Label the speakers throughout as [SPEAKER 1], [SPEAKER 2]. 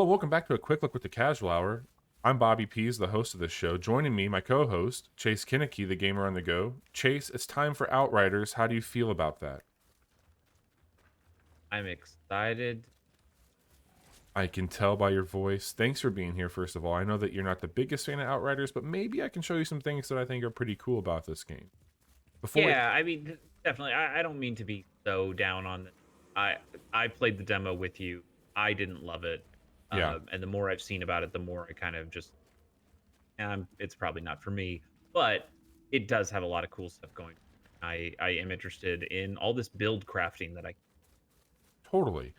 [SPEAKER 1] Hello, welcome back to a quick look with the Casual Hour. I'm Bobby Pease, the host of this show. Joining me, my co-host, Chase Kinnicky, the gamer on the go. Chase, it's time for Outriders. How do you feel about that?
[SPEAKER 2] I'm excited.
[SPEAKER 1] I can tell by your voice. Thanks for being here, first of all. I know that you're not the biggest fan of Outriders, but maybe I can show you some things that I think are pretty cool about this game. Before we...
[SPEAKER 2] Yeah, I mean, definitely. I don't mean to be so down on it. I I played the demo with you. I didn't love it,
[SPEAKER 1] Yeah,
[SPEAKER 2] and the more I've seen about it, the more I kind of just, it's probably not for me. But it does have a lot of cool stuff going. I am interested in all this build crafting that I.
[SPEAKER 1] totally.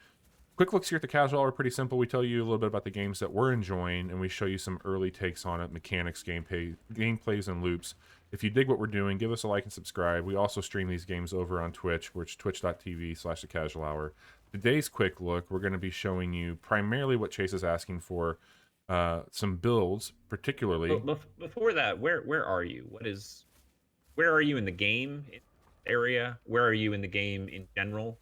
[SPEAKER 1] Quick looks here at the Casual Hour are pretty simple. We tell you a little bit about the games that we're enjoying, and we show you some early takes on it, mechanics, gameplays, and loops. If you dig what we're doing, give us a like and subscribe. We also stream these games over on Twitch, which is twitch.tv/the Casual Hour. Today's quick look, we're going to be showing you primarily what Chase is asking for, some builds, particularly.
[SPEAKER 2] Before that, where are you? Where are you in the game area? Where are you in the game in general?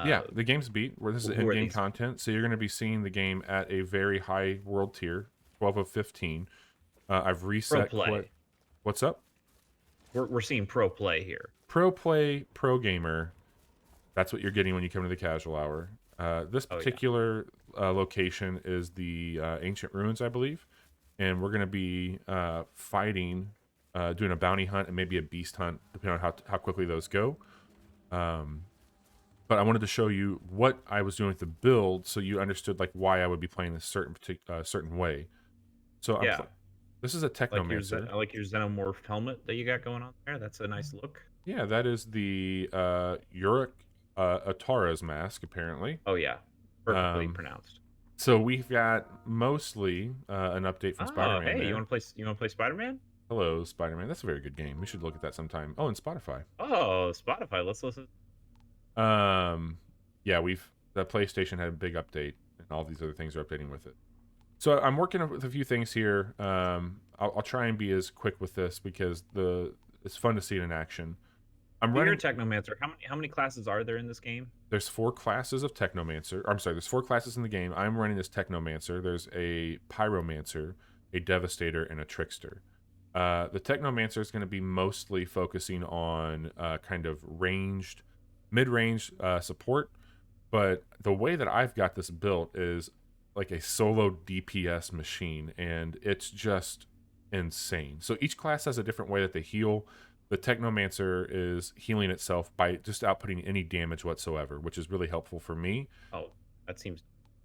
[SPEAKER 1] Yeah,
[SPEAKER 2] Uh,
[SPEAKER 1] the game's beat, where this is
[SPEAKER 2] who are
[SPEAKER 1] in-game
[SPEAKER 2] these?
[SPEAKER 1] content, so you're going to be seeing the game at a very high world tier, 12 of 15. I've
[SPEAKER 2] Pro
[SPEAKER 1] reset quite...
[SPEAKER 2] play.
[SPEAKER 1] What's up?
[SPEAKER 2] We're seeing pro play here.
[SPEAKER 1] Pro play, pro gamer. That's what you're getting when you come to the Casual Hour. This
[SPEAKER 2] Oh yeah.
[SPEAKER 1] particular location is the Ancient Ruins, I believe. And we're going to be fighting, doing a bounty hunt and maybe a beast hunt, depending on how quickly those go. But I wanted to show you what I was doing with the build so you understood like why I would be playing this certain way. So
[SPEAKER 2] Yeah.
[SPEAKER 1] this is a Technomancer.
[SPEAKER 2] I like your xenomorph helmet that you got going on there. That's a nice look.
[SPEAKER 1] Yeah, that is the Uric Atara's mask, apparently.
[SPEAKER 2] Oh yeah. Perfectly
[SPEAKER 1] Um,
[SPEAKER 2] pronounced.
[SPEAKER 1] so we've got mostly an update from
[SPEAKER 2] Oh,
[SPEAKER 1] Spider-Man
[SPEAKER 2] hey,
[SPEAKER 1] there.
[SPEAKER 2] you wanna play Spider-Man?
[SPEAKER 1] Hello, Spider-Man. That's a very good game. We should look at that sometime. Oh, and Spotify.
[SPEAKER 2] Oh, Spotify. Let's listen.
[SPEAKER 1] Um, yeah, the PlayStation had a big update, and all these other things are updating with it. So I'm working with a few things here. I'll try and be as quick with this because it's fun to see it in action. I'm
[SPEAKER 2] You're a
[SPEAKER 1] running.
[SPEAKER 2] Technomancer. How many classes are there in this game?
[SPEAKER 1] There's 4 classes of Technomancer. I'm sorry, there's 4 classes in the game. I'm running this Technomancer. There's a Pyromancer, a Devastator, and a Trickster. The Technomancer is going to be mostly focusing on kind of mid-range support. But the way that I've got this built is like a solo DPS machine, and it's just insane. So each class has a different way that they heal. The Technomancer is healing itself by just outputting any damage whatsoever, which is really helpful for me.
[SPEAKER 2] Oh, that seems.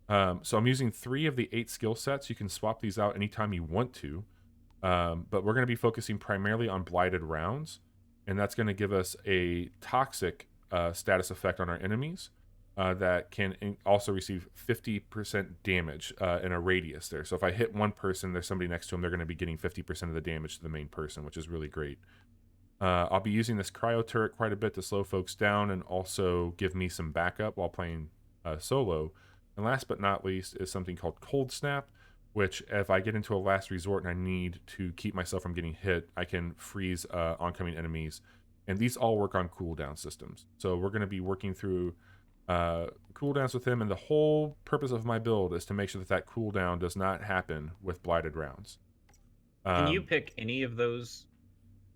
[SPEAKER 1] So I'm using 3 of the 8 skill sets. You can swap these out anytime you want to. But we're going to be focusing primarily on Blighted Rounds, and that's going to give us a toxic status effect on our enemies that can also receive 50% damage in a radius there. So if I hit one person, there's somebody next to them, they're going to be getting 50% of the damage to the main person, which is really great. I'll be using this cryo turret quite a bit to slow folks down and also give me some backup while playing solo. And last but not least is something called Cold Snap, which if I get into a last resort and I need to keep myself from getting hit, I can freeze oncoming enemies. And these all work on cooldown systems. So we're going to be working through cooldowns with him, and the whole purpose of my build is to make sure that cooldown does not happen with Blighted Rounds.
[SPEAKER 2] Can you pick any of those?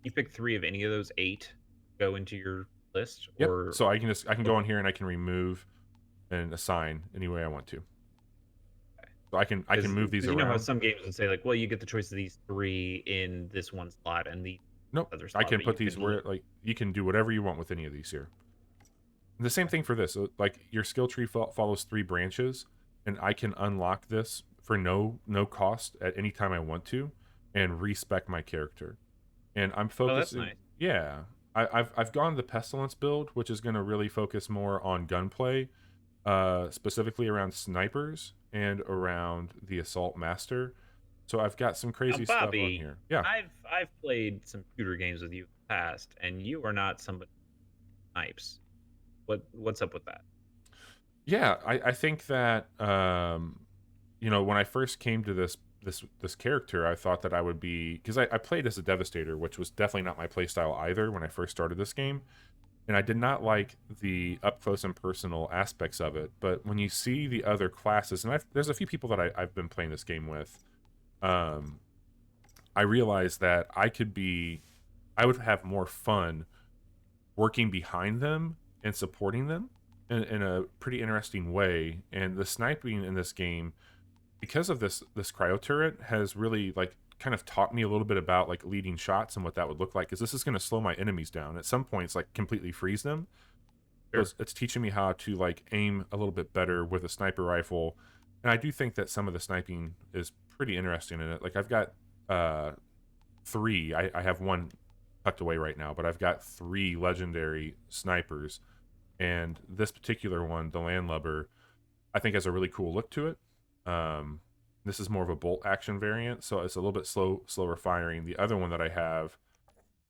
[SPEAKER 2] You pick 3 of any of those 8. Go into your list,
[SPEAKER 1] Yep.
[SPEAKER 2] or
[SPEAKER 1] So I can go in here and I can remove and assign any way I want to. So I can move these
[SPEAKER 2] you know how
[SPEAKER 1] around.
[SPEAKER 2] some games would say like, well, you get the choice of these 3 in this one slot and the
[SPEAKER 1] Nope.
[SPEAKER 2] other
[SPEAKER 1] I
[SPEAKER 2] slot.
[SPEAKER 1] can
[SPEAKER 2] but
[SPEAKER 1] put
[SPEAKER 2] you
[SPEAKER 1] these
[SPEAKER 2] can
[SPEAKER 1] where like you can do whatever you want with any of these here. The same thing for this. So, like your skill tree follows 3 branches, and I can unlock this for no cost at any time I want to, and respec my character. And I'm
[SPEAKER 2] Oh, that's
[SPEAKER 1] focusing.
[SPEAKER 2] nice.
[SPEAKER 1] Yeah, I've gone the Pestilence build, which is going to really focus more on gunplay, specifically around snipers and around the Assault Master. So I've got some
[SPEAKER 2] Now,
[SPEAKER 1] crazy stuff on
[SPEAKER 2] Bobby,
[SPEAKER 1] here. Yeah.
[SPEAKER 2] I've played some shooter games with you in the past, and you are not somebody who snipes. What's up with that?
[SPEAKER 1] Yeah, I think that when I first came to this character, I thought that I would be, because I played as a Devastator, which was definitely not my playstyle either when I first started this game. and I did not like the up close and personal aspects of it. But when you see the other classes, and there's a few people that I've been playing this game with, um, I realized that I would have more fun working behind them and supporting them in a pretty interesting way. And the sniping in this game, because of this cryo turret, has really like kind of taught me a little bit about like leading shots and what that would look like. Because this is going to slow my enemies down at some points, like completely freeze them. So
[SPEAKER 2] Sure.
[SPEAKER 1] it's teaching me how to like aim a little bit better with a sniper rifle. And I do think that some of the sniping is pretty interesting in it. Like I've got three. I have one tucked away right now, but I've got three legendary snipers, and this particular one, the Landlubber, I think has a really cool look to it. This is more of a bolt action variant, so it's a little bit slower firing. The other one that I have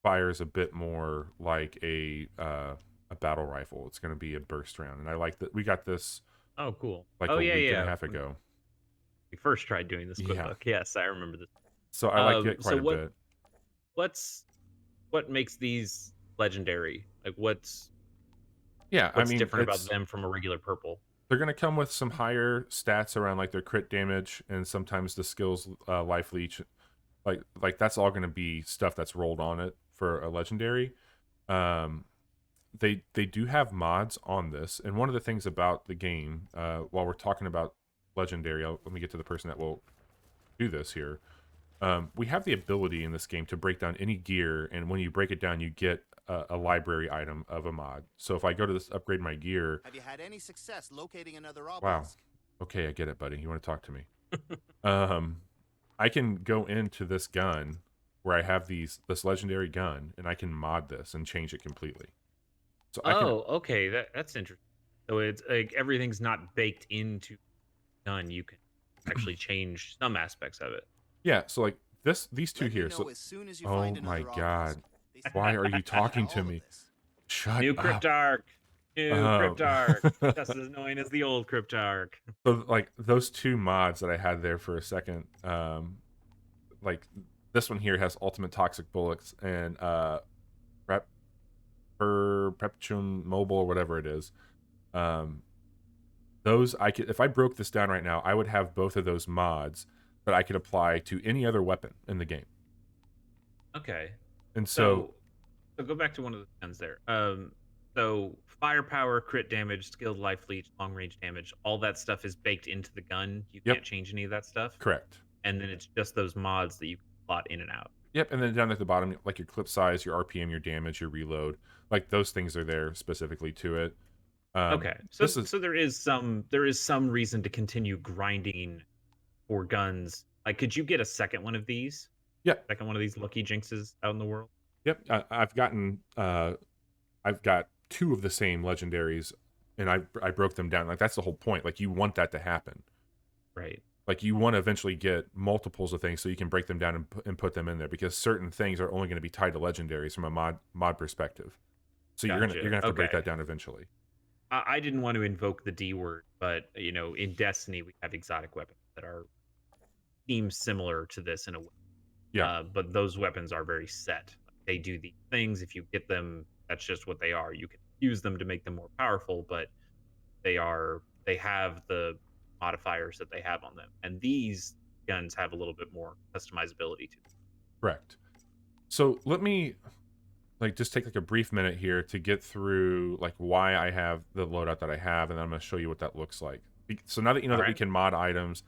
[SPEAKER 1] fires a bit more like a battle rifle. It's going to be a burst round, and I like that we got this
[SPEAKER 2] Oh, cool.
[SPEAKER 1] like
[SPEAKER 2] Oh,
[SPEAKER 1] a
[SPEAKER 2] yeah,
[SPEAKER 1] week and a
[SPEAKER 2] yeah.
[SPEAKER 1] half
[SPEAKER 2] When
[SPEAKER 1] ago.
[SPEAKER 2] we first tried doing this quick
[SPEAKER 1] Yeah,
[SPEAKER 2] look. Yes, I remember this.
[SPEAKER 1] so I like it
[SPEAKER 2] So
[SPEAKER 1] quite a bit.
[SPEAKER 2] what's what makes these legendary? Like
[SPEAKER 1] Yeah, I
[SPEAKER 2] what's
[SPEAKER 1] mean
[SPEAKER 2] different about
[SPEAKER 1] it's
[SPEAKER 2] them from a regular purple?
[SPEAKER 1] they're going to come with some higher stats around like their crit damage and sometimes the skills life leech. Like that's all going to be stuff that's rolled on it for a legendary. Um, they do have mods on this, and one of the things about the game, while we're talking about legendary, let me get to the person that will do this here. We have the ability in this game to break down any gear, and when you break it down, you get a library item of a mod. So if I go to this upgrade my gear,
[SPEAKER 3] Have you had any success locating another
[SPEAKER 1] wow,
[SPEAKER 3] obelisk?
[SPEAKER 1] okay, I get it, buddy. You want to talk to me? Um, I can go into this gun where I have this legendary gun, and I can mod this and change it completely. So I can,
[SPEAKER 2] Oh, okay. That's interesting. So it's like everything's not baked into none. You can actually change some aspects of it.
[SPEAKER 1] yeah. So like these two
[SPEAKER 3] Let me
[SPEAKER 1] here.
[SPEAKER 3] know
[SPEAKER 1] So,
[SPEAKER 3] as soon as you
[SPEAKER 1] oh
[SPEAKER 3] find
[SPEAKER 1] my
[SPEAKER 3] another
[SPEAKER 1] god,
[SPEAKER 3] obelisk. They seem
[SPEAKER 1] why
[SPEAKER 3] to
[SPEAKER 1] are
[SPEAKER 3] be
[SPEAKER 1] you
[SPEAKER 3] key to
[SPEAKER 1] talking to
[SPEAKER 3] all of
[SPEAKER 1] me?
[SPEAKER 3] this.
[SPEAKER 1] Shut
[SPEAKER 2] New
[SPEAKER 1] up.
[SPEAKER 2] Cryptarch. New
[SPEAKER 1] Um,
[SPEAKER 2] Cryptarch. Just as annoying as the old Cryptarch.
[SPEAKER 1] so like those two mods that I had there for a second, like this one here has ultimate toxic bullets and prep perpetuum mobile or whatever it is. Um, those I could, if I broke this down right now, I would have both of those mods that I could apply to any other weapon in the game.
[SPEAKER 2] Okay.
[SPEAKER 1] And so,
[SPEAKER 2] So go back to one of the guns there. So firepower, crit damage, skilled life leech, long range damage, all that stuff is baked into the gun. You
[SPEAKER 1] yep,
[SPEAKER 2] can't change any of that stuff.
[SPEAKER 1] correct.
[SPEAKER 2] And then it's just those mods that you can slot in and out.
[SPEAKER 1] Yep, and then down at the bottom, like your clip size, your RPM, your damage, your reload, like those things are there specifically to it.
[SPEAKER 2] Okay.
[SPEAKER 1] This
[SPEAKER 2] So
[SPEAKER 1] is
[SPEAKER 2] there is some reason to continue grinding for guns. Like could you get a second one of these?
[SPEAKER 1] yep,
[SPEAKER 2] Second one of these lucky jinxes out in the world?
[SPEAKER 1] yep. I've got two of the same legendaries, and I broke them down. Like that's the whole point. Like you want that to happen.
[SPEAKER 2] Right.
[SPEAKER 1] Like you want to eventually get multiples of things so you can break them down and put them in there because certain things are only going to be tied to legendaries from a mod perspective. So
[SPEAKER 2] Gotcha.
[SPEAKER 1] you're gonna have to break
[SPEAKER 2] Okay.
[SPEAKER 1] that down eventually.
[SPEAKER 2] I didn't want to invoke the D word, but you know, in Destiny we have exotic weapons that are seem similar to this in a way.
[SPEAKER 1] Yeah,
[SPEAKER 2] But those weapons are very set. They do these things. If you get them, that's just what they are. You can use them to make them more powerful, but they have the modifiers that they have on them. And these guns have a little bit more customizability to them.
[SPEAKER 1] correct. So let me like just take like a brief minute here to get through like why I have the loadout that I have, and then I'm going to show you what that looks like. So now that you know
[SPEAKER 2] All
[SPEAKER 1] that we
[SPEAKER 2] right.
[SPEAKER 1] can mod items,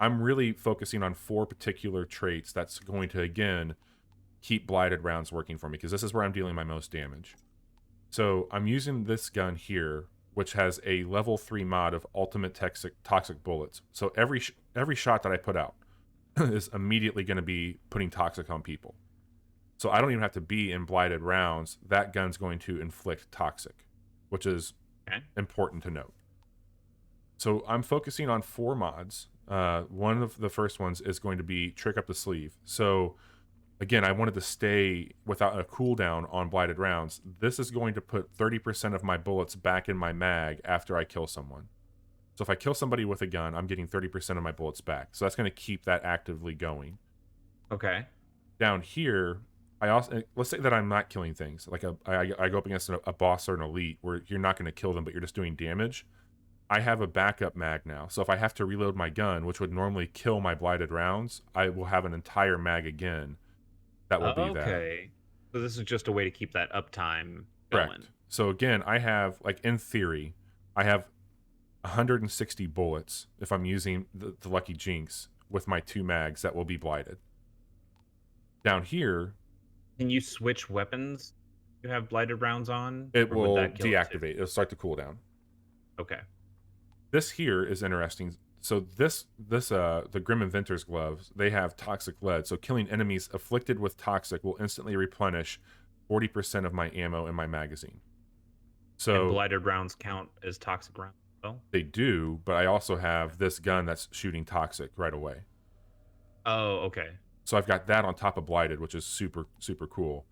[SPEAKER 1] I'm really focusing on 4 particular traits that's going to again keep blighted rounds working for me because this is where I'm dealing my most damage. So I'm using this gun here, which has a level 3 mod of ultimate toxic bullets. So every shot that I put out is immediately going to be putting toxic on people. So I don't even have to be in blighted rounds. That gun's going to inflict toxic, which is
[SPEAKER 2] Okay.
[SPEAKER 1] important to note. So I'm focusing on 4 mods. One of the first ones is going to be trick up the sleeve. So again, I wanted to stay without a cooldown on blighted rounds. This is going to put 30% of my bullets back in my mag after I kill someone. So if I kill somebody with a gun, I'm getting 30% of my bullets back. So that's going to keep that actively going.
[SPEAKER 2] Okay.
[SPEAKER 1] Down here, I also let's say that I'm not killing things. Like I go up against a boss or an elite where you're not going to kill them, but you're just doing damage. I have a backup mag now, so if I have to reload my gun, which would normally kill my blighted rounds, I will have an entire mag again. That will be that.
[SPEAKER 2] Okay. So this is just a way to keep that uptime going.
[SPEAKER 1] Correct. So again, I have, like, in theory, I have 160 bullets if I'm using the Lucky Jinx with my 2 mags that will be blighted. Down here,
[SPEAKER 2] Can you switch weapons you have blighted rounds on?
[SPEAKER 1] it
[SPEAKER 2] Or would
[SPEAKER 1] will
[SPEAKER 2] that kill it too?
[SPEAKER 1] deactivate. It'll start the cooldown.
[SPEAKER 2] Okay.
[SPEAKER 1] This here is interesting. So the Grim Inventor's gloves, they have toxic lead. So killing enemies afflicted with toxic will instantly replenish 40% of my ammo in my magazine. So
[SPEAKER 2] And blighted rounds count as toxic rounds as well?
[SPEAKER 1] they do, but I also have this gun that's shooting toxic right away.
[SPEAKER 2] Oh, okay.
[SPEAKER 1] So I've got that on top of blighted, which is super, super cool.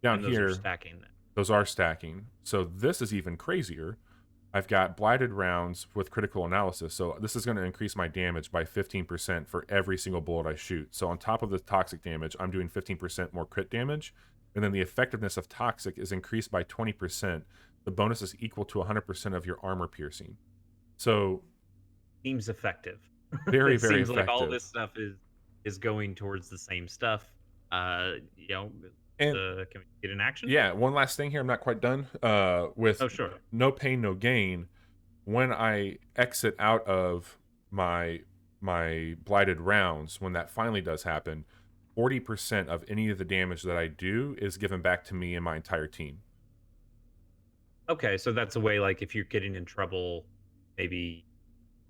[SPEAKER 1] Down
[SPEAKER 2] And those
[SPEAKER 1] here,
[SPEAKER 2] are stacking then.
[SPEAKER 1] those are stacking. So this is even crazier. I've got blighted rounds with critical analysis. So this is going to increase my damage by 15% for every single bullet I shoot. So on top of the toxic damage, I'm doing 15% more crit damage. And then the effectiveness of toxic is increased by 20%. The bonus is equal to 100% of your armor piercing. So
[SPEAKER 2] Seems effective.
[SPEAKER 1] very,
[SPEAKER 2] It
[SPEAKER 1] very
[SPEAKER 2] seems
[SPEAKER 1] effective.
[SPEAKER 2] like all this stuff is going towards the same stuff. You know,
[SPEAKER 1] And
[SPEAKER 2] can we get an action?
[SPEAKER 1] yeah, one last thing here. I'm not quite done. With
[SPEAKER 2] Oh, sure.
[SPEAKER 1] no pain, no gain. When I exit out of my blighted rounds, when that finally does happen, 40% of any of the damage that I do is given back to me and my entire team.
[SPEAKER 2] Okay, so that's a way, like, if you're getting in trouble, maybe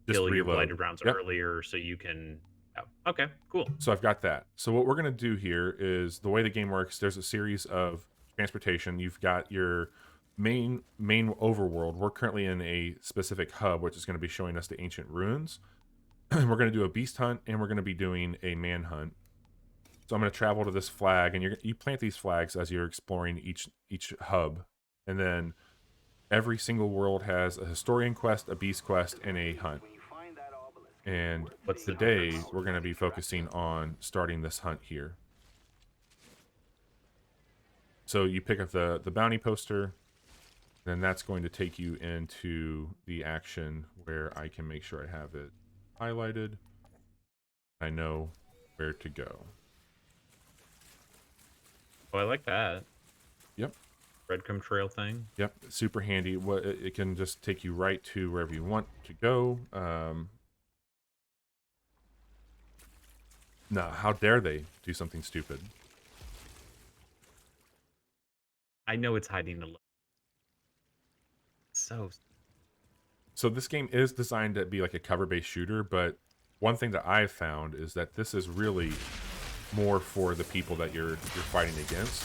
[SPEAKER 1] Just
[SPEAKER 2] kill your
[SPEAKER 1] reload.
[SPEAKER 2] blighted rounds
[SPEAKER 1] Yep.
[SPEAKER 2] earlier so you can... Oh, okay, cool.
[SPEAKER 1] So I've got that. So what we're going to do here is, the way the game works, there's a series of transportation. You've got your main overworld. We're currently in a specific hub, which is going to be showing us the ancient ruins. We're going to do a beast hunt, and we're going to be doing a manhunt. So I'm going to travel to this flag, and you plant these flags as you're exploring each hub. And then every single world has a historian quest, a beast quest, and a hunt. And
[SPEAKER 2] What's the
[SPEAKER 1] today
[SPEAKER 2] difference?
[SPEAKER 1] we're going to be focusing on starting this hunt here. So you pick up the bounty poster, then that's going to take you into the action where I can make sure I have it highlighted. I know where to go.
[SPEAKER 2] Oh, I like that.
[SPEAKER 1] Yep.
[SPEAKER 2] Breadcrumb trail thing.
[SPEAKER 1] Yep, super handy. It can just take you right to wherever you want to go. No, how dare they do something stupid?
[SPEAKER 2] I know it's hiding the...
[SPEAKER 1] So this game is designed to be like a cover-based shooter, but one thing that I've found is that this is really more for the people that you're fighting against.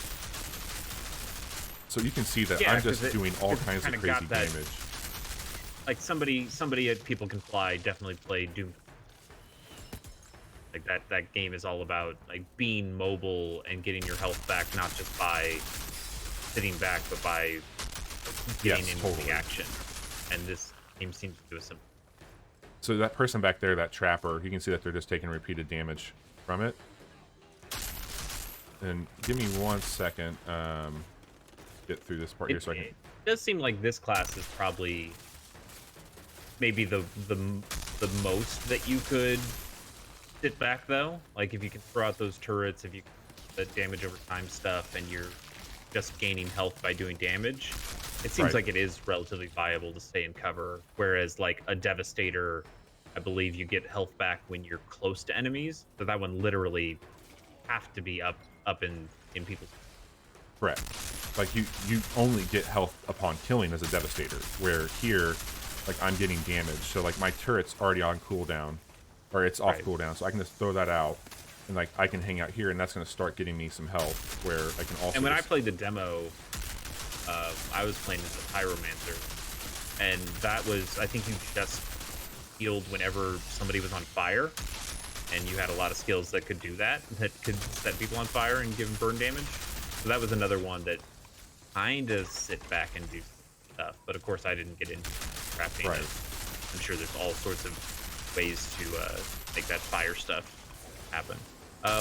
[SPEAKER 1] So you can see that
[SPEAKER 2] Yeah,
[SPEAKER 1] I'm just
[SPEAKER 2] 'cause
[SPEAKER 1] doing all
[SPEAKER 2] it's
[SPEAKER 1] kinds of
[SPEAKER 2] kinda
[SPEAKER 1] crazy
[SPEAKER 2] got that-
[SPEAKER 1] damage.
[SPEAKER 2] Like, somebody at People Can Fly definitely played Doom. Like, that game is all about, like, being mobile and getting your health back, not just by sitting back, but by getting
[SPEAKER 1] Yes,
[SPEAKER 2] into
[SPEAKER 1] totally.
[SPEAKER 2] the action. And this game seems to do a similar...
[SPEAKER 1] So that person back there, that trapper, you can see that they're just taking repeated damage from it. And give me 1 second. Get through this part here so I can...
[SPEAKER 2] It does seem like this class is probably maybe the most that you could sit back, though. Like, if you can throw out those turrets, if you the damage over time stuff, and you're just gaining health by doing damage, it seems
[SPEAKER 1] Right.
[SPEAKER 2] like it is relatively viable to stay in cover. Whereas, like, a Devastator, I believe you get health back when you're close to enemies. So that one literally have to be up in people's...
[SPEAKER 1] Correct. Like, you only get health upon killing as a Devastator, where here, like, I'm getting damage. So, like, my turret's already on cooldown, or it's off
[SPEAKER 2] Right.
[SPEAKER 1] cooldown, so I can just throw that out, and, like, I can hang out here, and that's going to start getting me some health, where I can also...
[SPEAKER 2] And when I
[SPEAKER 1] just-
[SPEAKER 2] played the demo, I was playing as a Pyromancer, and that was, I think you just healed whenever somebody was on fire, and you had a lot of skills that could do that could set people on fire and give them burn damage. So that was another one that kind of sit back and do stuff, but of course I didn't get into crafting.
[SPEAKER 1] Right.
[SPEAKER 2] I'm sure there's all sorts of ways to make that fire stuff happen.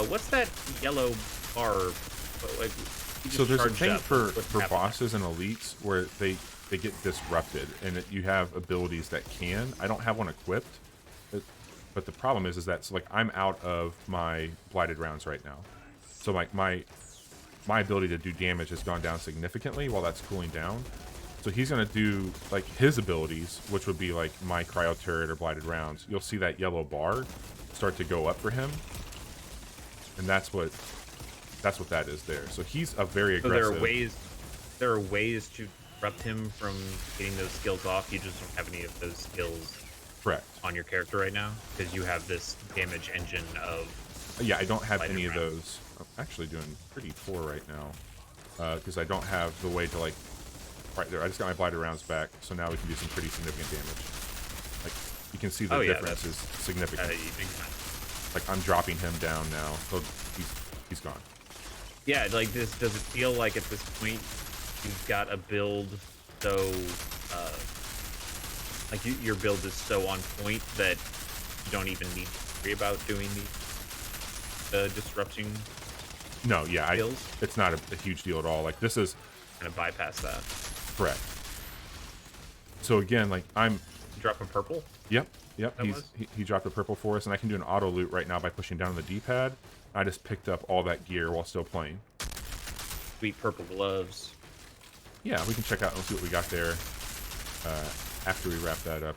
[SPEAKER 2] What's that yellow bar But like, you
[SPEAKER 1] So
[SPEAKER 2] just
[SPEAKER 1] there's a
[SPEAKER 2] charged
[SPEAKER 1] thing
[SPEAKER 2] up.
[SPEAKER 1] for
[SPEAKER 2] What's happening?
[SPEAKER 1] bosses and elites where they get disrupted, and you have abilities that can. I don't have one equipped, but the problem is that so like I'm out of my blighted rounds right now, so like my ability to do damage has gone down significantly while that's cooling down. So he's gonna do like his abilities, which would be like my cryo turret or blighted rounds. You'll see that yellow bar start to go up for him, and that's what that is there. So he's a very
[SPEAKER 2] So
[SPEAKER 1] aggressive.
[SPEAKER 2] there are ways to disrupt him from getting those skills off. You just don't have any of those skills
[SPEAKER 1] Correct.
[SPEAKER 2] on your character right now because you have this damage engine of.
[SPEAKER 1] Yeah, I don't have
[SPEAKER 2] blighted
[SPEAKER 1] any of
[SPEAKER 2] rounds.
[SPEAKER 1] those. I'm actually doing pretty poor right now because I don't have the way to like. Right there, I just got my blighted rounds back, so now we can do some pretty significant damage. Like you can see the
[SPEAKER 2] Oh, yeah,
[SPEAKER 1] difference is significant. Like I'm dropping him down now, so he's gone.
[SPEAKER 2] Yeah, like this. Does it feel like at this point you've got a build so, like your build is so on point that you don't even need to worry about doing the disrupting
[SPEAKER 1] No, yeah,
[SPEAKER 2] skills?
[SPEAKER 1] it's not a huge deal at all. Like this is
[SPEAKER 2] Kind of bypass that.
[SPEAKER 1] correct. So again, like I'm.
[SPEAKER 2] Drop a purple.
[SPEAKER 1] Yep.
[SPEAKER 2] That was?
[SPEAKER 1] He dropped a purple for us, and I can do an auto loot right now by pushing down on the D-pad. I just picked up all that gear while still playing.
[SPEAKER 2] Sweet purple gloves.
[SPEAKER 1] Yeah, we can check out and see what we got there after we wrap that up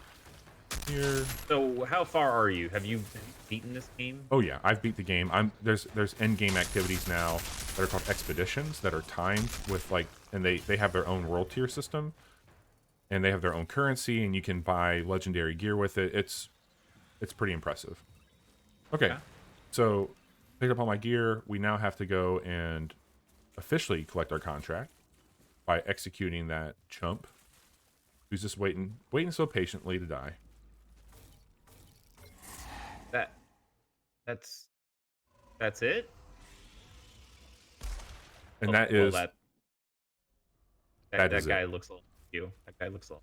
[SPEAKER 1] here.
[SPEAKER 2] So how far are you? Have you beaten this game?
[SPEAKER 1] Oh yeah, I've beat the game. There's end game activities now that are called expeditions that are timed with like, and they have their own world tier system, and they have their own currency, and you can buy legendary gear with it. It's pretty impressive. Okay, so picked up all my gear. We now have to go and officially collect our contract by executing that chump who's just waiting so patiently to die.
[SPEAKER 2] That's it.
[SPEAKER 1] And
[SPEAKER 2] Oh,
[SPEAKER 1] that
[SPEAKER 2] well,
[SPEAKER 1] is
[SPEAKER 2] that
[SPEAKER 1] is
[SPEAKER 2] guy
[SPEAKER 1] it.
[SPEAKER 2] looks a little you. That guy looks a little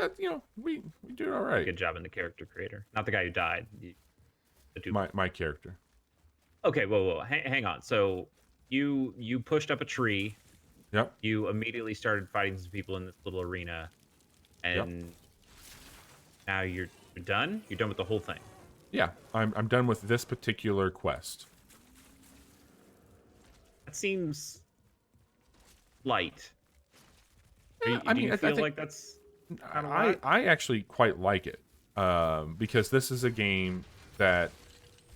[SPEAKER 1] that, you know, we do all right.
[SPEAKER 2] good job in the character creator. Not the guy who died. The dude.
[SPEAKER 1] My character.
[SPEAKER 2] Okay, whoa. Hang on. So you pushed up a tree.
[SPEAKER 1] Yep.
[SPEAKER 2] You immediately started fighting some people in this little arena, and now you're done. You're done with the whole thing.
[SPEAKER 1] Yeah, I'm done with this particular quest.
[SPEAKER 2] That seems light.
[SPEAKER 1] Yeah,
[SPEAKER 2] Do you
[SPEAKER 1] I
[SPEAKER 2] feel
[SPEAKER 1] think
[SPEAKER 2] like that's kinda a lot?
[SPEAKER 1] I actually quite like it because this is a game that,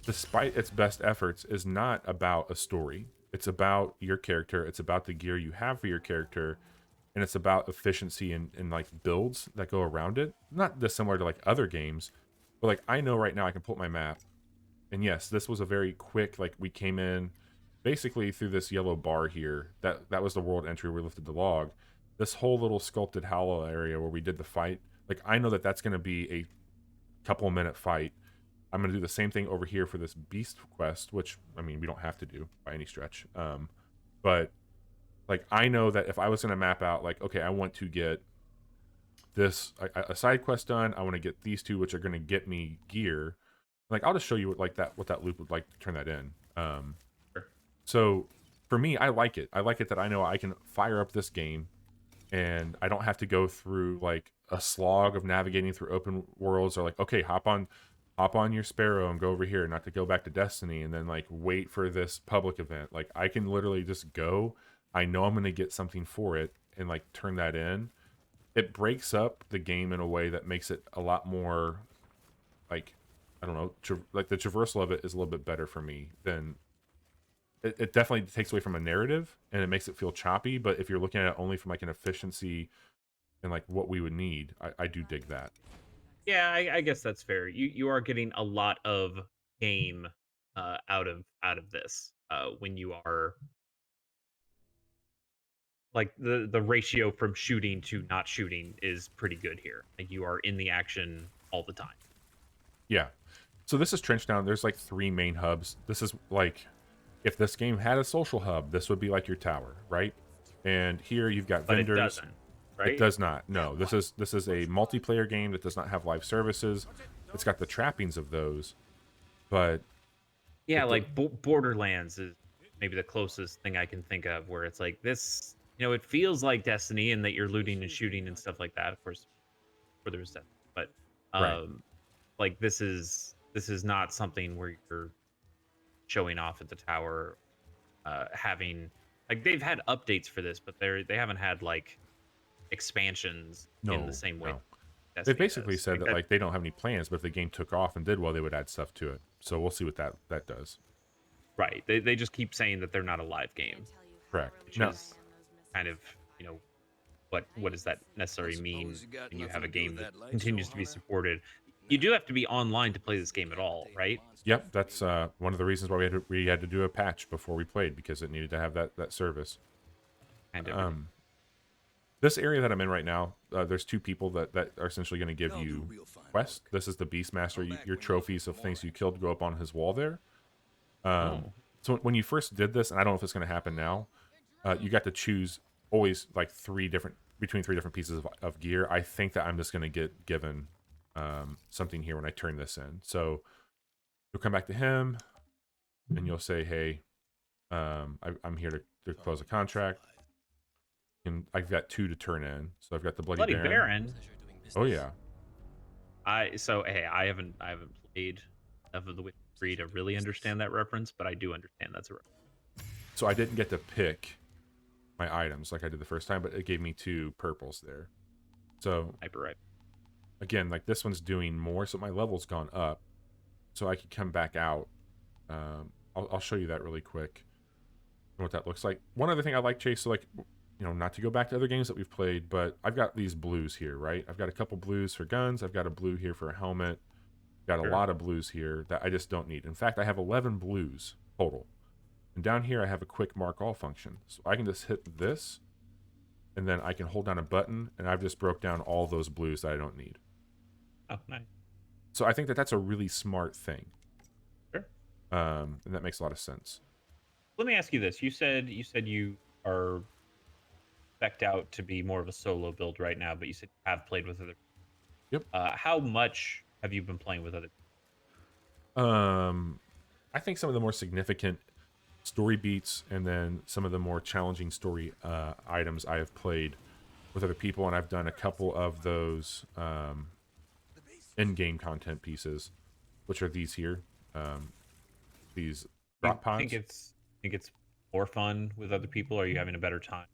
[SPEAKER 1] despite its best efforts, is not about a story. It's about your character. It's about the gear you have for your character, and it's about efficiency and like builds that go around it. Not dissimilar to like other games, but like I know right now I can pull up my map, and yes, this was a very quick. Like we came in basically through this yellow bar here. That was the world entry where we lifted the log. This whole little sculpted hollow area where we did the fight. Like I know that that's going to be a couple minute fight. I'm going to do the same thing over here for this beast quest, which, I mean, we don't have to do by any stretch. But, like, I know that if I was going to map out, like, okay, I want to get this, a side quest done. I want to get these two, which are going to get me gear. Like, I'll just show you what that loop would like to turn that in.
[SPEAKER 2] Sure.
[SPEAKER 1] So, for me, I like it. I like it that I know I can fire up this game, and I don't have to go through, like, a slog of navigating through open worlds, or, like, okay, hop on your Sparrow and go over here, not to go back to Destiny and then like wait for this public event. Like I can literally just go. I know I'm going to get something for it and like turn that in. It breaks up the game in a way that makes it a lot more like, I don't know, like the traversal of it is a little bit better for me than it definitely takes away from a narrative and it makes it feel choppy. But if you're looking at it only from like an efficiency and like what we would need, I do dig that.
[SPEAKER 2] Yeah, I guess that's fair. You are getting a lot of game out of this when you are like the ratio from shooting to not shooting is pretty good here. Like you are in the action all the time.
[SPEAKER 1] Yeah. So this is Trenchtown. There's like 3 main hubs. This is like, if this game had a social hub, this would be like your tower, right? And here you've got
[SPEAKER 2] But
[SPEAKER 1] vendors.
[SPEAKER 2] it doesn't, right?
[SPEAKER 1] It does not. No, this is a multiplayer game that does not have live services. It's got the trappings of those, but
[SPEAKER 2] Yeah, like Borderlands is maybe the closest thing I can think of where it's like this. It feels like Destiny and that you're looting and shooting and stuff like that. Of course, where there's Destiny, but
[SPEAKER 1] Right.
[SPEAKER 2] like this is not something where you're showing off at the tower, having like they've had updates for this, but they haven't had like expansions in the
[SPEAKER 1] No,
[SPEAKER 2] same way
[SPEAKER 1] no. They
[SPEAKER 2] Destiny
[SPEAKER 1] basically
[SPEAKER 2] does.
[SPEAKER 1] said
[SPEAKER 2] Like
[SPEAKER 1] that
[SPEAKER 2] that,
[SPEAKER 1] like they don't have any plans, but if the game took off and did well, they would add stuff to it. So we'll see what that does.
[SPEAKER 2] right? They just keep saying that they're not a live game,
[SPEAKER 1] Correct.
[SPEAKER 2] which
[SPEAKER 1] No.
[SPEAKER 2] is kind of what does that necessarily mean when you have a game that continues to be supported? You do have to be online to play this game at all, right?
[SPEAKER 1] Yep, that's one of the reasons why we had to do a patch before we played because it needed to have that service.
[SPEAKER 2] Kind of.
[SPEAKER 1] This area that I'm in right now, there's two people that are essentially going to give you quests. This is the Beastmaster. Your trophies of things you killed go up on his wall there.
[SPEAKER 2] Oh,
[SPEAKER 1] So when you first did this, and I don't know if it's going to happen now, you got to choose always like between three different pieces of gear. I think that I'm just going to get given something here when I turn this in. So you'll come back to him, and you'll say, "Hey, I'm here to close a contract." And I've got 2 to turn in. So I've got the Bloody
[SPEAKER 2] Bloody
[SPEAKER 1] Baron.
[SPEAKER 2] Baron.
[SPEAKER 1] Oh yeah,
[SPEAKER 2] Hey, I haven't played enough of the Witcher 3 to really understand that reference, but I do understand that's a reference.
[SPEAKER 1] so I didn't get to pick my items like I did the first time, but it gave me 2 purples there. So
[SPEAKER 2] Hyper right.
[SPEAKER 1] again, like this one's doing more, so my level's gone up. So I could come back out. I'll show you that really quick. What that looks like. One other thing I like, Chase, so like, not to go back to other games that we've played, but I've got these blues here, right? I've got a couple blues for guns. I've got a blue here for a helmet. Got a lot of blues here that I just don't need. In fact, I have 11 blues total. And down here, I have a quick mark all function. So I can just hit this, and then I can hold down a button, and I've just broke down all those blues that I don't need.
[SPEAKER 2] Oh, nice.
[SPEAKER 1] So I think that that's a really smart thing.
[SPEAKER 2] Sure.
[SPEAKER 1] And that makes a lot of sense.
[SPEAKER 2] Let me ask you this. You said you are spec'd out to be more of a solo build right now, but you said you have played with other.
[SPEAKER 1] Yep.
[SPEAKER 2] How much have you been playing with other?
[SPEAKER 1] I think some of the more significant story beats and then some of the more challenging story items I have played with other people, and I've done a couple of those in-game content pieces, which are these here, these drop pods.
[SPEAKER 2] Think it's more fun with other people? Or are you having a better time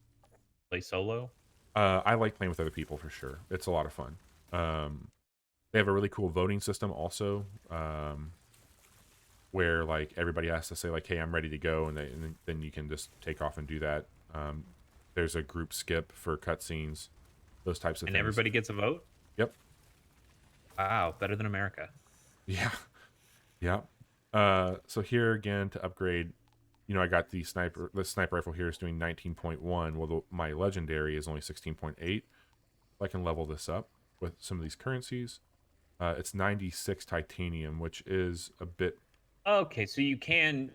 [SPEAKER 2] play solo?
[SPEAKER 1] I like playing with other people for sure. It's a lot of fun. They have a really cool voting system also, where like everybody has to say like, "Hey, I'm ready to go," and then you can just take off and do that. There's a group skip for cutscenes, those types of things.
[SPEAKER 2] And everybody gets a vote?
[SPEAKER 1] Yep.
[SPEAKER 2] Wow, better than America.
[SPEAKER 1] Yeah. Yeah. So here again to upgrade, I got the sniper rifle here is doing 19.1. Well, my legendary is only 16.8. I can level this up with some of these currencies. It's 96 titanium, which is a bit.
[SPEAKER 2] Okay, so you can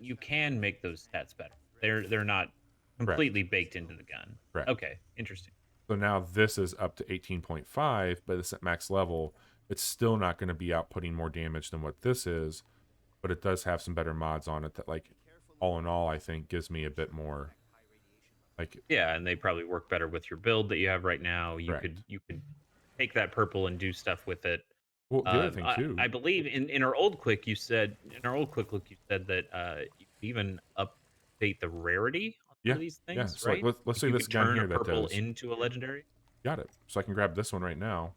[SPEAKER 2] make those stats better. They're not completely baked into the gun.
[SPEAKER 1] Correct.
[SPEAKER 2] Okay, interesting.
[SPEAKER 1] So now this is up to 18.5, but it's at max level. It's still not going to be outputting more damage than what this is, but it does have some better mods on it that, like, all in all, I think gives me a bit more. Like,
[SPEAKER 2] yeah, and they probably work better with your build that you have right now. You
[SPEAKER 1] correct.
[SPEAKER 2] could take that purple and do stuff with it.
[SPEAKER 1] Well, the other thing too,
[SPEAKER 2] I believe in our old quick look you said that you could even update the rarity on some of these things,
[SPEAKER 1] yeah. So
[SPEAKER 2] right?
[SPEAKER 1] like, let's say
[SPEAKER 2] You
[SPEAKER 1] this
[SPEAKER 2] could
[SPEAKER 1] gun
[SPEAKER 2] turn
[SPEAKER 1] here
[SPEAKER 2] a
[SPEAKER 1] that
[SPEAKER 2] purple
[SPEAKER 1] does.
[SPEAKER 2] into a legendary.
[SPEAKER 1] Got it. So I can grab this one right now.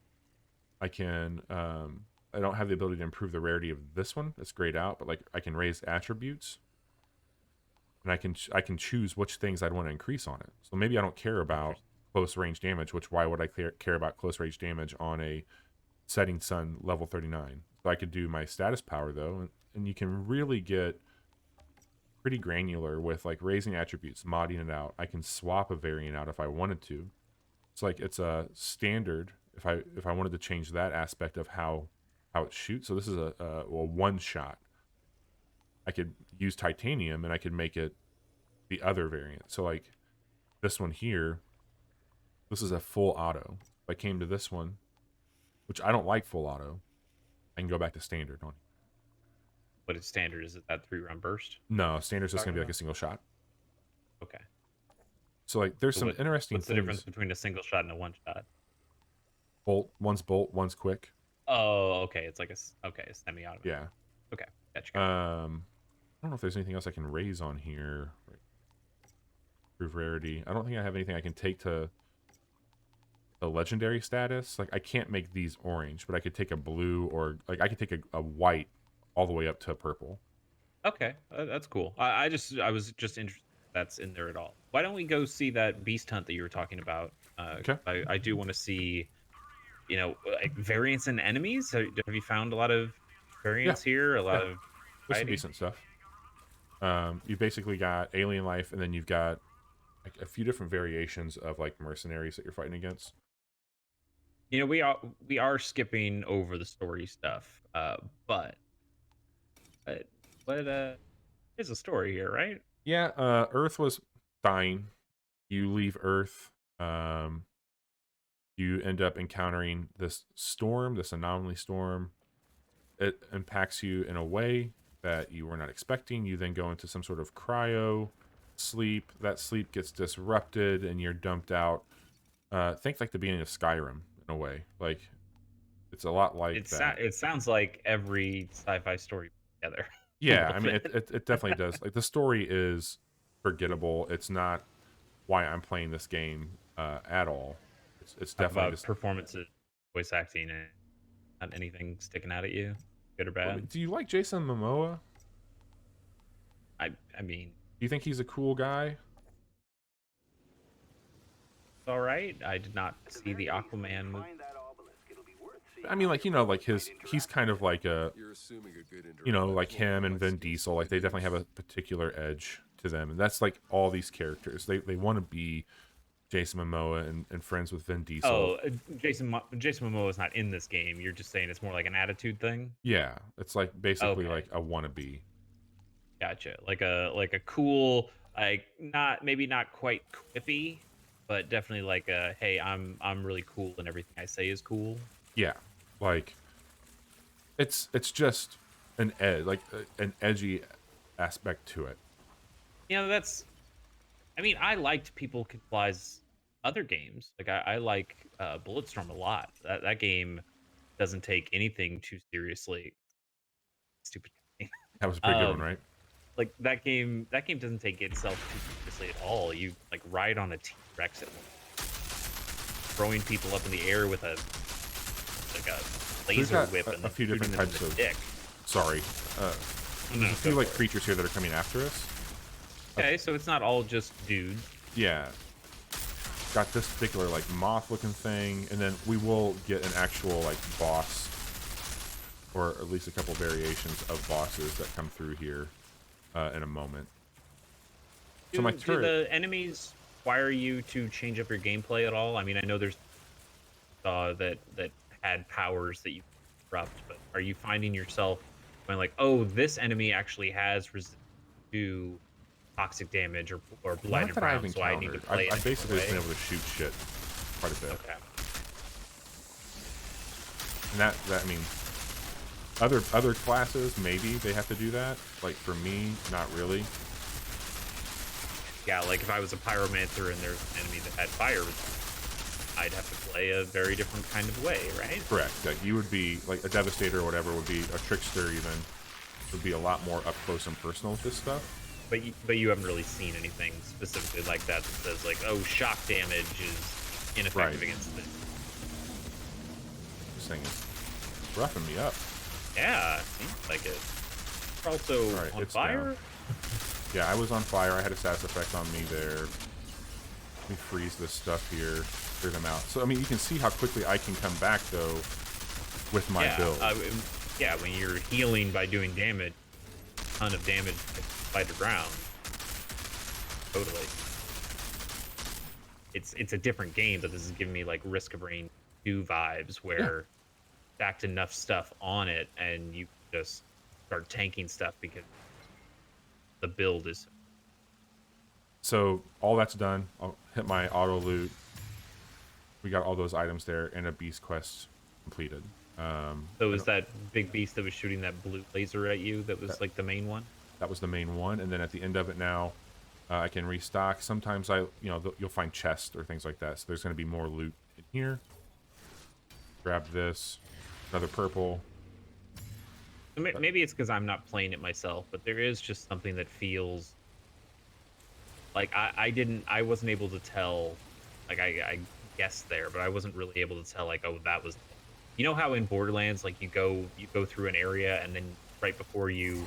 [SPEAKER 1] I can. I don't have the ability to improve the rarity of this one. It's grayed out, but like I can raise attributes, and I can choose which things I'd want to increase on it. So maybe I don't care about close range damage. Which why would I care about close range damage on a Setting Sun level 39? So I could do my status power though, and you can really get pretty granular with like raising attributes, modding it out. I can swap a variant out if I wanted to. It's like it's a standard. If I wanted to change that aspect of how it shoots, so this is a one shot. I could use titanium and I could make it the other variant. So like this one here, this is a full auto. If I came to this one, which I don't like full auto, I can go back to standard on it.
[SPEAKER 2] But it's standard. Is it that 3-round burst?
[SPEAKER 1] No, standard's just gonna be like a single shot.
[SPEAKER 2] Okay.
[SPEAKER 1] So like there's
[SPEAKER 2] So
[SPEAKER 1] some interesting
[SPEAKER 2] what's the
[SPEAKER 1] things.
[SPEAKER 2] difference between a single shot and a one shot?
[SPEAKER 1] Bolt, one's quick.
[SPEAKER 2] Oh, okay. It's like a semi-automatic.
[SPEAKER 1] Yeah.
[SPEAKER 2] Okay, gotcha.
[SPEAKER 1] I don't know if there's anything else I can raise on here. Prove rarity. I don't think I have anything I can take to the legendary status. Like I can't make these orange, but I could take a blue, or like I could take a white all the way up to a purple.
[SPEAKER 2] Okay, that's cool. I was just interested if that's in there at all. Why don't we go see that beast hunt that you were talking about?
[SPEAKER 1] Okay.
[SPEAKER 2] I do want to see, like variants in enemies. Have you found a lot of
[SPEAKER 1] Yeah.
[SPEAKER 2] variants here? A lot
[SPEAKER 1] Yeah.
[SPEAKER 2] of
[SPEAKER 1] There's some
[SPEAKER 2] variety?
[SPEAKER 1] decent stuff. You basically got alien life, and then you've got like a few different variations of like mercenaries that you're fighting against.
[SPEAKER 2] We are skipping over the story stuff, but uh, what is a story here, right?
[SPEAKER 1] Yeah. Earth was dying. You leave Earth. You end up encountering this storm, this anomaly storm. It impacts you in a way that you were not expecting. You then go into some sort of cryo sleep. That sleep gets disrupted, and you're dumped out. Think like the beginning of Skyrim in a way. Like it's a lot like that.
[SPEAKER 2] It sounds like every sci-fi story together. A
[SPEAKER 1] Yeah,
[SPEAKER 2] little
[SPEAKER 1] I mean,
[SPEAKER 2] bit.
[SPEAKER 1] it definitely does. Like the story is forgettable. It's not why I'm playing this game at all. It's
[SPEAKER 2] Talk
[SPEAKER 1] definitely
[SPEAKER 2] about
[SPEAKER 1] just.
[SPEAKER 2] performances, voice acting, and not anything sticking out at you, good or
[SPEAKER 1] I mean,
[SPEAKER 2] bad.
[SPEAKER 1] do you like Jason Momoa?
[SPEAKER 2] I mean,
[SPEAKER 1] Do you think he's a cool guy?
[SPEAKER 2] it's all right. I did not see the Aquaman movie.
[SPEAKER 1] I mean, like like he's kind of like a like him and Vin Diesel. Like they definitely have a particular edge to them, and that's like all these characters. They want to be Jason Momoa and friends with Vin Diesel.
[SPEAKER 2] Oh, Jason Momoa is not in this game. You're just saying it's more like an attitude thing.
[SPEAKER 1] Yeah, it's like basically
[SPEAKER 2] Okay,
[SPEAKER 1] like a wannabe.
[SPEAKER 2] gotcha. Like a cool, like not quite quippy, but definitely like a hey, I'm really cool and everything I say is cool.
[SPEAKER 1] Yeah, like it's just an an edgy aspect to it.
[SPEAKER 2] That's. I mean, I liked People Can Fly's other games. Like I like Bulletstorm a lot. That game doesn't take anything too seriously. Stupid game.
[SPEAKER 1] That was a pretty good one, right?
[SPEAKER 2] Like that game doesn't take itself too seriously at all. You like ride on a T-Rex at one, throwing people up in the air with a
[SPEAKER 1] We've
[SPEAKER 2] laser
[SPEAKER 1] got
[SPEAKER 2] whip and
[SPEAKER 1] a few different
[SPEAKER 2] shooting them in
[SPEAKER 1] types
[SPEAKER 2] the
[SPEAKER 1] of.
[SPEAKER 2] dick.
[SPEAKER 1] Sorry,
[SPEAKER 2] No,
[SPEAKER 1] a few
[SPEAKER 2] go
[SPEAKER 1] like
[SPEAKER 2] for it.
[SPEAKER 1] creatures here that are coming after us.
[SPEAKER 2] Okay, so it's not all just dudes.
[SPEAKER 1] Yeah, got this particular like moth looking thing, and then we will get an actual like boss, or at least a couple variations of bosses that come through here in a moment. So my
[SPEAKER 2] Do
[SPEAKER 1] turret.
[SPEAKER 2] the enemies require you to change up your gameplay at all? I mean, I know there's that had powers that you disrupt, but are you finding yourself going like, oh, this enemy actually has resistance to toxic damage or
[SPEAKER 1] Not
[SPEAKER 2] blighted
[SPEAKER 1] that I've
[SPEAKER 2] rounds, so I need to
[SPEAKER 1] encountered.
[SPEAKER 2] play it.
[SPEAKER 1] I've basically just been
[SPEAKER 2] way?
[SPEAKER 1] able to shoot shit quite a bit.
[SPEAKER 2] Okay.
[SPEAKER 1] And that I mean, other classes maybe they have to do that. Like for me, not really.
[SPEAKER 2] Yeah, like if I was a pyromancer and there's an enemy that had fire, I'd have to play a very different kind of way, right?
[SPEAKER 1] Correct. Like you would be like a devastator or whatever would be a trickster even would be a lot more up close and personal with this stuff.
[SPEAKER 2] But you haven't really seen anything specifically like that says like, oh, shock damage is ineffective against this.
[SPEAKER 1] This thing is roughing me up.
[SPEAKER 2] Yeah, seems like it. You're also
[SPEAKER 1] Alright,
[SPEAKER 2] on
[SPEAKER 1] it's
[SPEAKER 2] fire.
[SPEAKER 1] down. Yeah, I was on fire. I had a status effect on me there. Let me freeze this stuff here, clear them out. So I mean, you can see how quickly I can come back though with my build.
[SPEAKER 2] Yeah, when you're healing by doing damage, a ton of damage by the ground. Totally. It's a different game, but this is giving me like Risk of Rain 2 vibes where stacked enough stuff on it and you just start tanking stuff because the build is.
[SPEAKER 1] So all that's done. I'll hit my auto loot. We got all those items there and a beast quest completed.
[SPEAKER 2] So is that big beast that was shooting that blue laser at you that was like the main one?
[SPEAKER 1] That was the main one, and then at the end of it now, I can restock. Sometimes you'll find chests or things like that. So there's going to be more loot in here. Grab this, another purple.
[SPEAKER 2] Maybe it's because I'm not playing it myself, but there is just something that feels like I wasn't able to tell. Like I guessed there, but I wasn't really able to tell. Like, oh, that was. You know how in Borderlands, like you go through an area and then right before you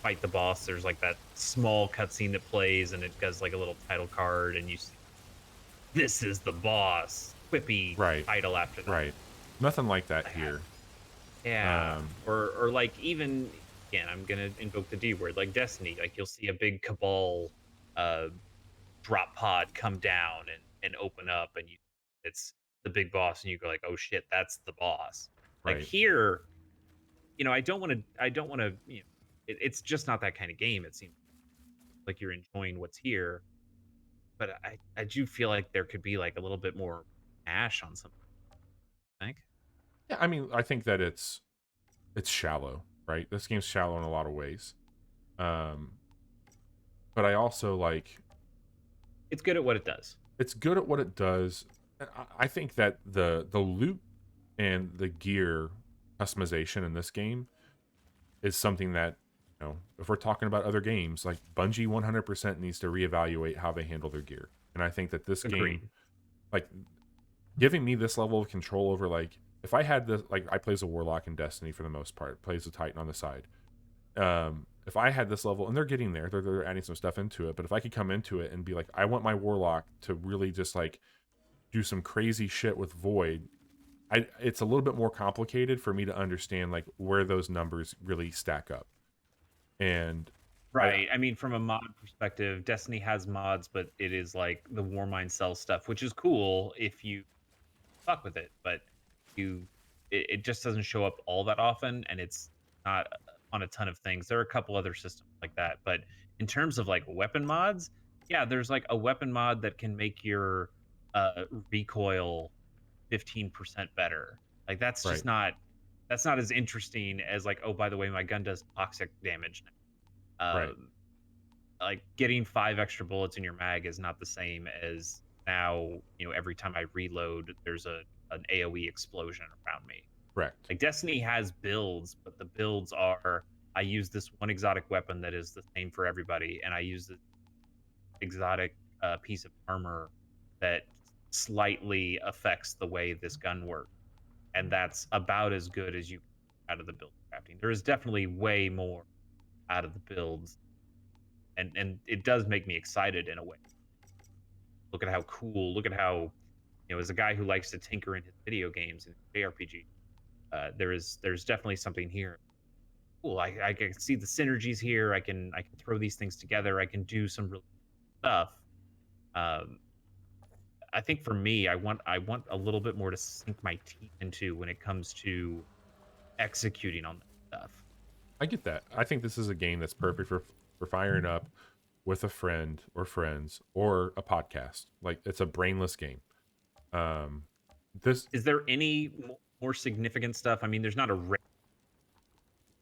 [SPEAKER 2] fight the boss, there's like that small cutscene that plays and it does like a little title card and you see, this is the boss, quippy
[SPEAKER 1] Right.
[SPEAKER 2] title after that.
[SPEAKER 1] Right. Nothing like that here.
[SPEAKER 2] Yeah. Or like even again, I'm gonna invoke the D word, like Destiny. Like you'll see a big Cabal drop pod come down and open up, and it's the big boss, and you go like, oh shit, that's the boss. Like
[SPEAKER 1] Right.
[SPEAKER 2] here, I don't want to, it's just not that kind of game. It seems like you're enjoying what's here, but I do feel like there could be like a little bit more ash on something. I think.
[SPEAKER 1] Yeah, I mean, I think that it's shallow, right? This game's shallow in a lot of ways. But I also like
[SPEAKER 2] It's good at what it does.
[SPEAKER 1] it's good at what it does. I think that the loot and the gear customization in this game is something that, if we're talking about other games, like Bungie 100% needs to reevaluate how they handle their gear. And I think that this
[SPEAKER 2] Agreed.
[SPEAKER 1] game, like giving me this level of control over, like, if I had this, like, I play as a Warlock in Destiny for the most part, plays a Titan on the side. If I had this level, and they're getting there, they're adding some stuff into it, but if I could come into it and be like, I want my Warlock to really just like do some crazy shit with Void, it's a little bit more complicated for me to understand like where those numbers really stack up. And
[SPEAKER 2] Right. I mean, from a mod perspective, Destiny has mods, but it is like the Warmind Cell stuff, which is cool if you fuck with it, but it just doesn't show up all that often, and it's not on a ton of things. There are a couple other systems like that, but in terms of like weapon mods, yeah, there's like a weapon mod that can make your recoil 15% better. Like that's
[SPEAKER 1] right,
[SPEAKER 2] just not as interesting as like, oh, by the way, my gun does toxic damage now.
[SPEAKER 1] right,
[SPEAKER 2] Like getting 5 extra bullets in your mag is not the same as now, every time I reload, there's an AoE explosion around me.
[SPEAKER 1] correct.
[SPEAKER 2] Like Destiny has builds, but the builds are I use this one exotic weapon that is the same for everybody, and I use this exotic piece of armor that slightly affects the way this gun works. And that's about as good as you get out of the build crafting. There is definitely way more out of the builds, and it does make me excited in a way. Look at how cool. Look at how, as a guy who likes to tinker in his video games and JRPG, there's definitely something here. Cool. I can see the synergies here. I can throw these things together. I can do some real stuff. I think for me, I want a little bit more to sink my teeth into when it comes to executing on that stuff.
[SPEAKER 1] I get that. I think this is a game that's perfect for firing up with a friend or friends or a podcast. Like, it's a brainless game. This
[SPEAKER 2] Is there any more significant stuff? I mean, there's not a raid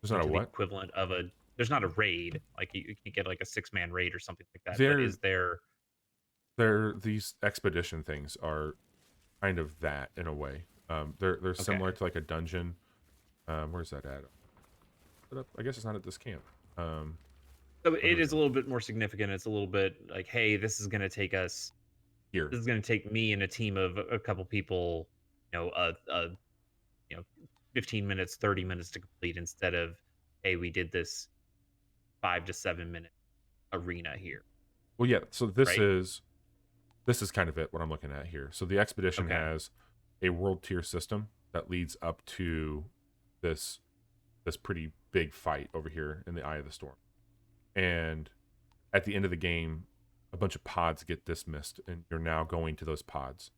[SPEAKER 1] there's not a
[SPEAKER 2] to the
[SPEAKER 1] what?
[SPEAKER 2] equivalent of a. There's not a raid like you can get like a 6-man raid or something like that.
[SPEAKER 1] There,
[SPEAKER 2] But is there?
[SPEAKER 1] these expedition things are kind of that in a way. They're similar to like a dungeon. Where's that at? I guess it's not at this camp.
[SPEAKER 2] So it is a little bit more significant. It's a little bit like, hey, this is going to take us.
[SPEAKER 1] Here.
[SPEAKER 2] This is going to take me and a team of a couple people, 15 minutes, 30 minutes to complete instead of, hey, we did this 5 to 7 minute arena here.
[SPEAKER 1] Well, yeah. So this
[SPEAKER 2] Right?
[SPEAKER 1] is kind of it. What I'm looking at here. So the expedition has a world tier system that leads up to this pretty big fight over here in the Eye of the Storm, and at the end of the game, a bunch of pods get dismissed, and you're now going to those pods,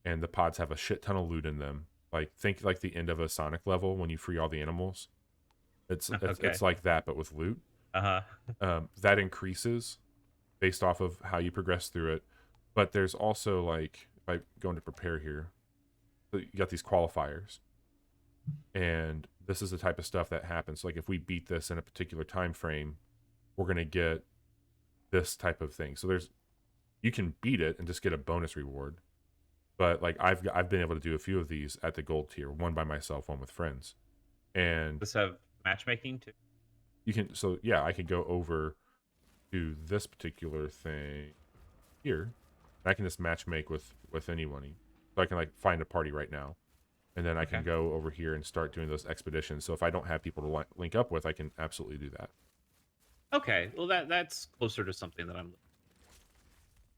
[SPEAKER 1] and the pods have a shit ton of loot in them. Like, think like the end of a Sonic level when you free all the animals. It's like that, but with loot. That increases based off of how you progress through it. But there's also, like, if I go into prepare here, so you got these qualifiers, and this is the type of stuff that happens. Like, if we beat this in a particular time frame, we're gonna get this type of thing. So you can beat it and just get a bonus reward. But like I've been able to do a few of these at the gold tier, one by myself, one with friends. And
[SPEAKER 2] Does this have matchmaking too?
[SPEAKER 1] you can, so yeah, I could go over to this particular thing here, and I can just match make with anyone. So I can like find a party right now, and then I can
[SPEAKER 2] Okay.
[SPEAKER 1] go over here and start doing those expeditions. So if I don't have people to link up with, I can absolutely do that.
[SPEAKER 2] Okay, well that's closer to something that I'm.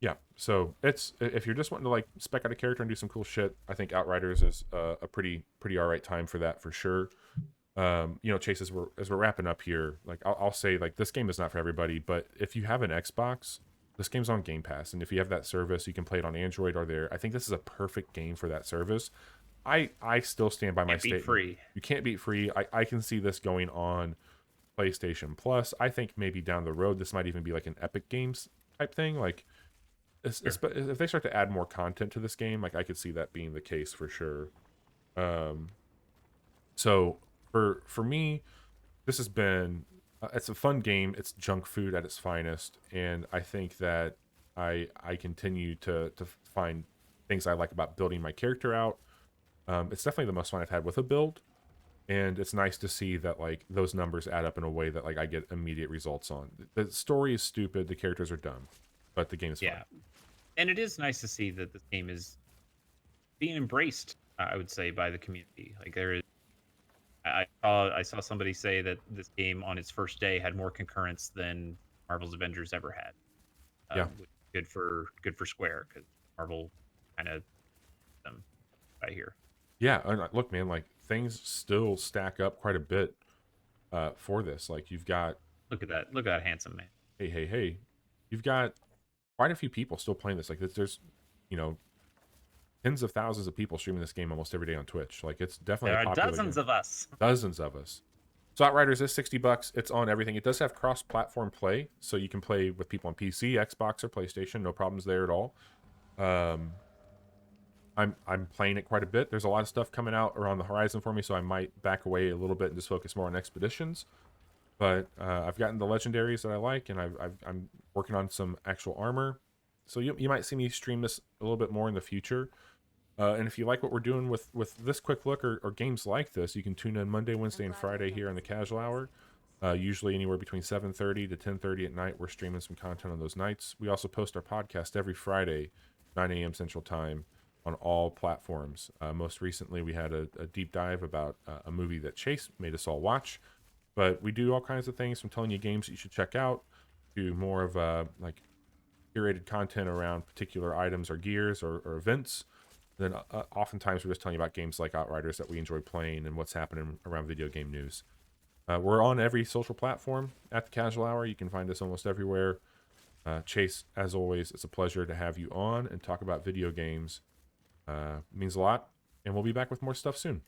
[SPEAKER 1] Yeah, so it's, if you're just wanting to like spec out a character and do some cool shit, I think Outriders is a pretty all right time for that for sure. You know, Chase, as we're wrapping up here, like I'll say like this game is not for everybody, but if you have an Xbox, this game's on Game Pass, and if you have that service, you can play it on Android or there. I think this is a perfect game for that service. I still stand by my
[SPEAKER 2] Can't beat
[SPEAKER 1] statement.
[SPEAKER 2] free.
[SPEAKER 1] You can't beat free. I can see this going on PlayStation Plus. I think maybe down the road this might even be like an Epic Games type thing. Like if they start to add more content to this game, like I could see that being the case for sure. So for me, this has been it's a fun game. It's junk food at its finest, and I think that I continue to find things I like about building my character out. It's definitely the most fun I've had with a build, and it's nice to see that like those numbers add up in a way that like I get immediate results on. The story is stupid, the characters are dumb, but the game's
[SPEAKER 2] Yeah,
[SPEAKER 1] fun.
[SPEAKER 2] and it is nice to see that this game is being embraced. I would say by the community. Like there is, I saw somebody say that this game on its first day had more concurrence than Marvel's Avengers ever had.
[SPEAKER 1] Yeah.
[SPEAKER 2] Which is good for Square because Marvel kind of them right here.
[SPEAKER 1] Yeah, and look, man, like things still stack up quite a bit for this. Like you've got,
[SPEAKER 2] Look at that! Look at that handsome man.
[SPEAKER 1] hey, you've got quite a few people still playing this. Like there's, you know, tens of thousands of people streaming this game almost every day on Twitch. Like it's definitely
[SPEAKER 2] There
[SPEAKER 1] a
[SPEAKER 2] are
[SPEAKER 1] popular
[SPEAKER 2] dozens
[SPEAKER 1] game.
[SPEAKER 2] of us.
[SPEAKER 1] Dozens of us. So Outriders is $60. It's on everything. It does have cross-platform play, so you can play with people on PC, Xbox, or PlayStation. No problems there at all. I'm playing it quite a bit. There's a lot of stuff coming out or on the horizon for me, so I might back away a little bit and just focus more on expeditions. But I've gotten the legendaries that I like, and I'm working on some actual armor. So you might see me stream this a little bit more in the future. And if you like what we're doing with this quick look or games like this, you can tune in Monday, Wednesday, and Friday here in the Casual Hour. Usually anywhere between 7:30 to 10:30 at night. We're streaming some content on those nights. We also post our podcast every Friday, 9 a.m. Central Time, on all platforms. Most recently, we had a deep dive about a movie that Chase made us all watch. But we do all kinds of things, from telling you games that you should check out to more of like curated content around particular items or gears or events. Then oftentimes we're just telling you about games like Outriders that we enjoy playing and what's happening around video game news. We're on every social platform at the Casual Hour. You can find us almost everywhere. Chase, as always, it's a pleasure to have you on and talk about video games. Means a lot, and we'll be back with more stuff soon.